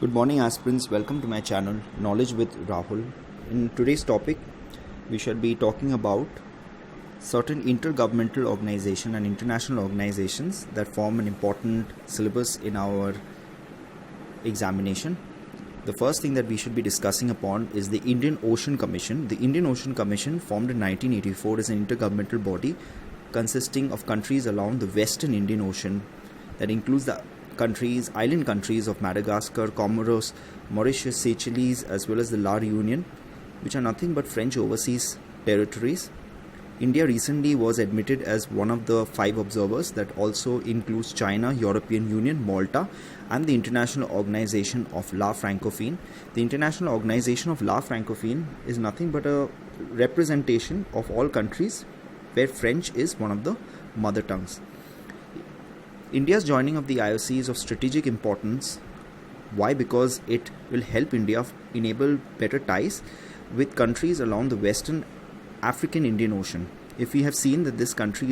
Good morning, aspirants. Welcome to my channel, Knowledge with Rahul. In today's topic, we shall be talking about certain intergovernmental organizations and international organizations that form an important syllabus in our examination. The first thing that we should be discussing upon is the Indian Ocean Commission. The Indian Ocean Commission, formed in 1984, is an intergovernmental body consisting of countries along the Western Indian Ocean that includes the island countries of Madagascar, Comoros, Mauritius, Seychelles, as well as the La Réunion, which are nothing but French overseas territories. India recently was admitted as one of the 5 observers. That also includes China, European Union, Malta, and the International Organization of La Francophonie. The International Organization of La Francophonie is nothing but a representation of all countries where French is one of the mother tongues. India's joining of the IOC is of strategic importance. Why? Because it will help India enable better ties with countries along the Western African Indian Ocean. If we have seen that this region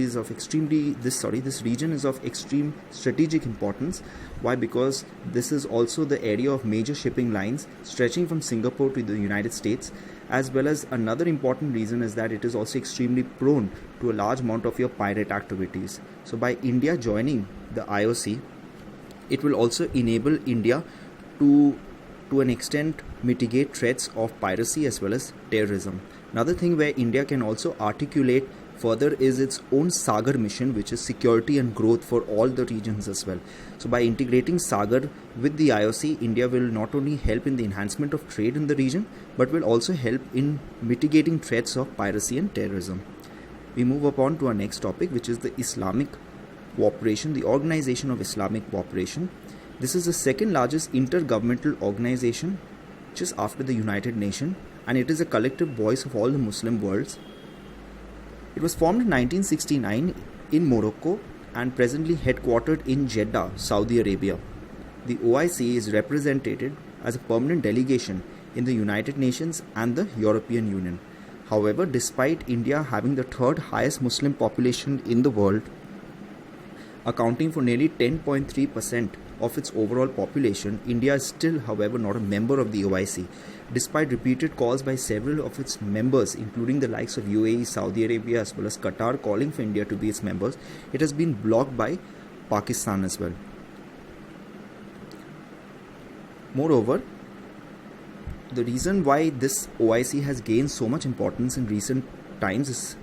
is of extreme strategic importance. Why? Because this is also the area of major shipping lines stretching from Singapore to the United States, as well as another important reason is that it is also extremely prone to a large amount of your pirate activities. So by India joining the IOC, it will also enable India to an extent mitigate threats of piracy as well as terrorism. Another thing where India can also articulate further is its own Sagar mission, which is security and growth for all the regions as well. So by integrating Sagar with the IOC, India will not only help in the enhancement of trade in the region, but will also help in mitigating threats of piracy and terrorism. We move upon to our next topic, which is the Islamic Cooperation, the Organization of Islamic Cooperation. This is the second largest intergovernmental organization just after the United Nations, and it is a collective voice of all the Muslim worlds. It was formed in 1969 in Morocco and presently headquartered in Jeddah, Saudi Arabia. The OIC is represented as a permanent delegation in the United Nations and the European Union. However, despite India having the third highest Muslim population in the world, accounting for nearly 10.3% of its overall population, India is still, however, not a member of the OIC. Despite repeated calls by several of its members, including the likes of UAE, Saudi Arabia, as well as Qatar, calling for India to be its members, it has been blocked by Pakistan as well. Moreover, the reason why this OIC has gained so much importance in recent times is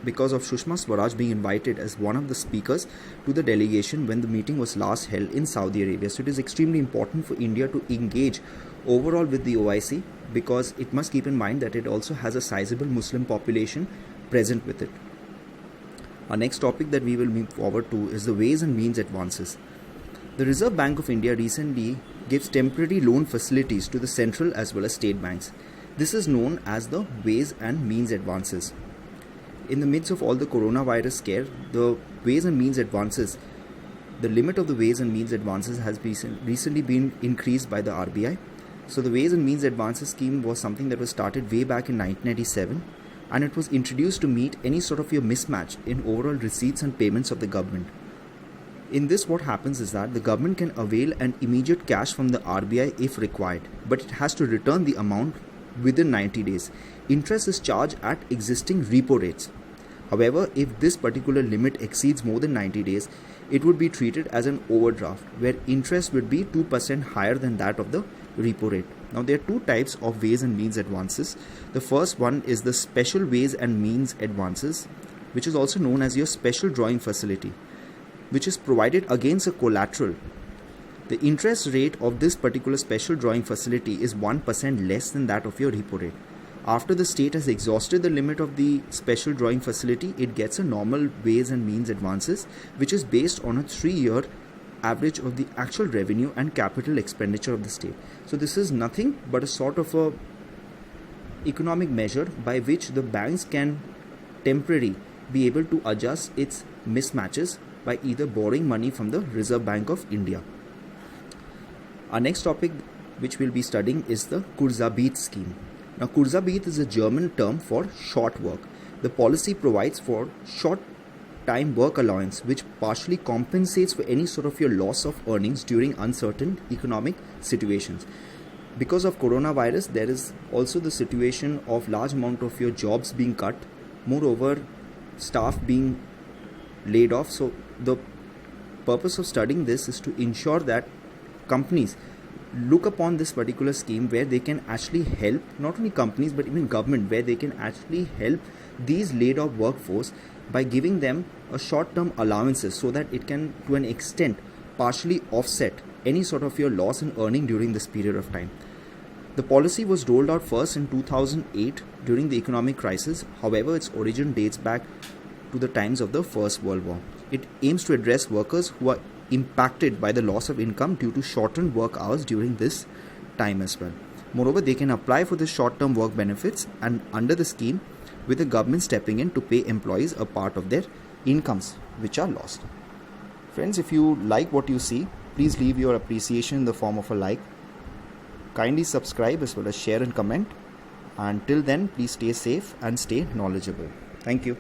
because of Sushma Swaraj being invited as one of the speakers to the delegation when the meeting was last held in Saudi Arabia. So it is extremely important for India to engage overall with the OIC, because it must keep in mind that it also has a sizable Muslim population present with it. Our next topic that we will move forward to is the Ways and Means Advances. The Reserve Bank of India recently gives temporary loan facilities to the central as well as state banks. This is known as the Ways and Means Advances. In the midst of all the coronavirus scare, the Ways and Means Advances, the limit of the Ways and Means Advances has recently been increased by the RBI. So the Ways and Means Advances scheme was something that was started way back in 1997, and it was introduced to meet any sort of your mismatch in overall receipts and payments of the government. In this, what happens is that the government can avail an immediate cash from the RBI if required, but it has to return the amount within 90 days. Interest is charged at existing repo rates. However, if this particular limit exceeds more than 90 days, it would be treated as an overdraft, where interest would be 2% higher than that of the repo rate. Now, there are 2 types of Ways and Means Advances. The first one is the Special Ways and Means Advances, which is also known as your Special Drawing Facility, which is provided against a collateral. The interest rate of this particular Special Drawing Facility is 1% less than that of your repo rate. After the state has exhausted the limit of the Special Drawing Facility, it gets a normal Ways and Means Advances, which is based on a 3-year average of the actual revenue and capital expenditure of the state. So this is nothing but a sort of a economic measure by which the banks can temporarily be able to adjust its mismatches by either borrowing money from the Reserve Bank of India. Our next topic which we'll be studying is the Kurzarbeit scheme. Now, Kurzarbeit is a German term for short work. The policy provides for short time work allowance, which partially compensates for any sort of your loss of earnings during uncertain economic situations. Because of coronavirus, there is also the situation of large amount of your jobs being cut, moreover staff being laid off. So the purpose of studying this is to ensure that companies look upon this particular scheme where they can actually help not only companies but even government, where they can actually help these laid off workforce by giving them a short-term allowances, so that it can to an extent partially offset any sort of your loss in earning during this period of time. The policy was rolled out first in 2008 during the economic crisis. However, its origin dates back to the times of the First World War. It aims to address workers who are impacted by the loss of income due to shortened work hours during this time as well. Moreover, they can apply for the short-term work benefits and under the scheme, with the government stepping in to pay employees a part of their incomes which are lost. Friends, if you like what you see, please leave your appreciation in the form of a like. Kindly subscribe as well as share and comment. Until then, please stay safe and stay knowledgeable. Thank you.